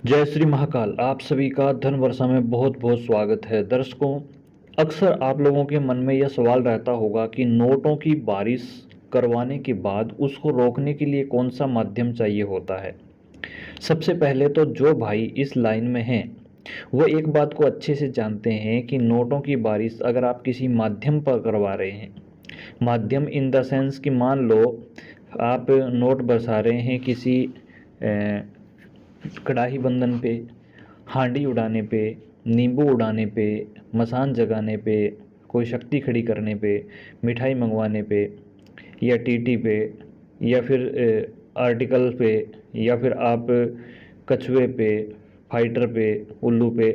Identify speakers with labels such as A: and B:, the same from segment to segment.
A: जय श्री महाकाल। आप सभी का धन वर्षा में बहुत बहुत स्वागत है। दर्शकों, अक्सर आप लोगों के मन में यह सवाल रहता होगा कि नोटों की बारिश करवाने के बाद उसको रोकने के लिए कौन सा माध्यम चाहिए होता है। सबसे पहले तो जो भाई इस लाइन में हैं वो एक बात को अच्छे से जानते हैं कि नोटों की बारिश अगर आप किसी माध्यम पर करवा रहे हैं, माध्यम इन द सेंस कि मान लो आप नोट बरसा रहे हैं किसी कड़ाही बंधन पे, हांडी उड़ाने पे, नींबू उड़ाने पे, मसान जगाने पे, कोई शक्ति खड़ी करने पे, मिठाई मंगवाने पे, या टीटी पे, या फिर आर्टिकल पे, या फिर आप कछुए पे, फाइटर पे, उल्लू पे,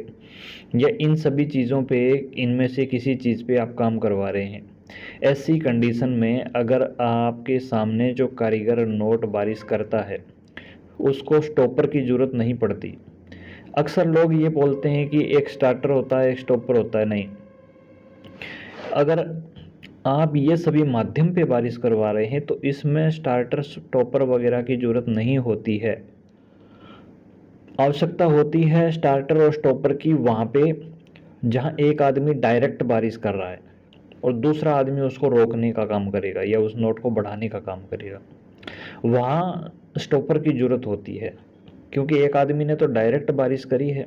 A: या इन सभी चीज़ों पे, इनमें से किसी चीज़ पे आप काम करवा रहे हैं। ऐसी कंडीशन में अगर आपके सामने जो कारीगर नोट बारिश करता है उसको स्टॉपर की ज़रूरत नहीं पड़ती। अक्सर लोग ये बोलते हैं कि एक स्टार्टर होता है, एक स्टॉपर होता है। नहीं, अगर आप ये सभी माध्यम पे बारिश करवा रहे हैं तो इसमें स्टार्टर स्टॉपर वगैरह की ज़रूरत नहीं होती है। आवश्यकता होती है स्टार्टर और स्टॉपर की वहाँ पे जहाँ एक आदमी डायरेक्ट बारिश कर रहा है और दूसरा आदमी उसको रोकने का काम करेगा या उस नोट को बढ़ाने का काम करेगा। वहाँ स्टॉपर की ज़रूरत होती है, क्योंकि एक आदमी ने तो डायरेक्ट बारिश करी है,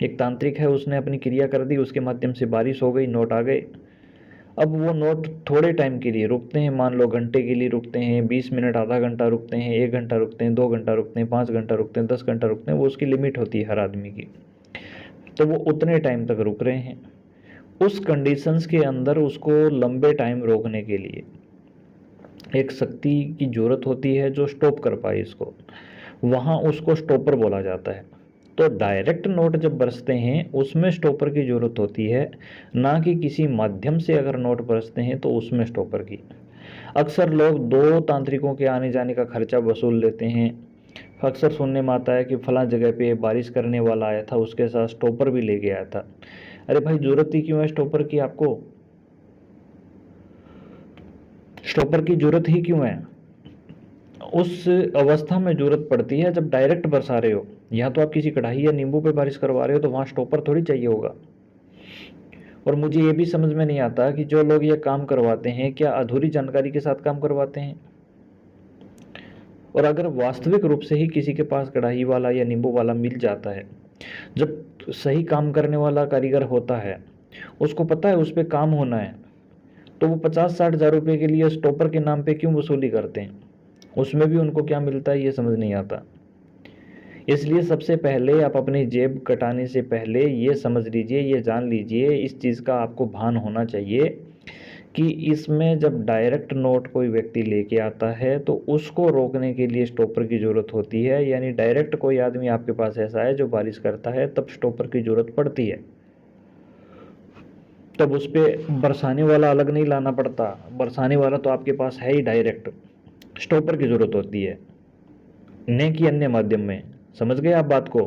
A: एक तांत्रिक है, उसने अपनी क्रिया कर दी, उसके माध्यम से बारिश हो गई, नोट आ गए। अब वो नोट थोड़े टाइम के लिए रुकते हैं, मान लो घंटे के लिए रुकते हैं, 20 मिनट, आधा घंटा रुकते हैं, 1 घंटा रुकते हैं, 2 घंटा रुकते हैं, 5 घंटा रुकते हैं, 10 घंटा रुकते हैं, वो उसकी लिमिट होती है हर आदमी की। तो वो उतने टाइम तक रुक रहे हैं। उस कंडीशंस के अंदर उसको लंबे टाइम रोकने के लिए एक शक्ति की ज़रूरत होती है जो स्टॉप कर पाए इसको, वहाँ उसको स्टॉपर बोला जाता है। तो डायरेक्ट नोट जब बरसते हैं उसमें स्टॉपर की ज़रूरत होती है, ना कि किसी माध्यम से अगर नोट बरसते हैं तो उसमें स्टॉपर की। अक्सर लोग 2 तांत्रिकों के आने जाने का खर्चा वसूल लेते हैं। अक्सर सुनने में आता है कि फलां जगह पे बारिश करने वाला आया था, उसके साथ स्टॉपर भी ले गया था। अरे भाई, ज़रूरत ही क्यों है स्टॉपर की? आपको स्टॉपर की ज़रूरत ही क्यों है? उस अवस्था में ज़रूरत पड़ती है जब डायरेक्ट बरसा रहे हो। यहाँ तो आप किसी कढ़ाई या नींबू पे बारिश करवा रहे हो तो वहाँ स्टॉपर थोड़ी चाहिए होगा। और मुझे ये भी समझ में नहीं आता कि जो लोग ये काम करवाते हैं क्या अधूरी जानकारी के साथ काम करवाते हैं। और अगर वास्तविक रूप से ही किसी के पास कढ़ाई वाला या नींबू वाला मिल जाता है, जब सही काम करने वाला कारीगर होता है, उसको पता है उस पर काम होना है, तो वो 50-60 हज़ार रुपये के लिए स्टॉपर के नाम पे क्यों वसूली करते हैं? उसमें भी उनको क्या मिलता है ये समझ नहीं आता। इसलिए सबसे पहले आप अपनी जेब कटाने से पहले ये समझ लीजिए, ये जान लीजिए, इस चीज़ का आपको भान होना चाहिए कि इसमें जब डायरेक्ट नोट कोई व्यक्ति लेके आता है तो उसको रोकने के लिए स्टॉपर की ज़रूरत होती है। यानी डायरेक्ट कोई आदमी आपके पास ऐसा है जो बारिश करता है, तब स्टॉपर की ज़रूरत पड़ती है। तब उस पर बरसाने वाला अलग नहीं लाना पड़ता, बरसाने वाला तो आपके पास है ही डायरेक्ट। स्टॉपर की ज़रूरत होती है, न कि अन्य माध्यम में। समझ गए आप बात को?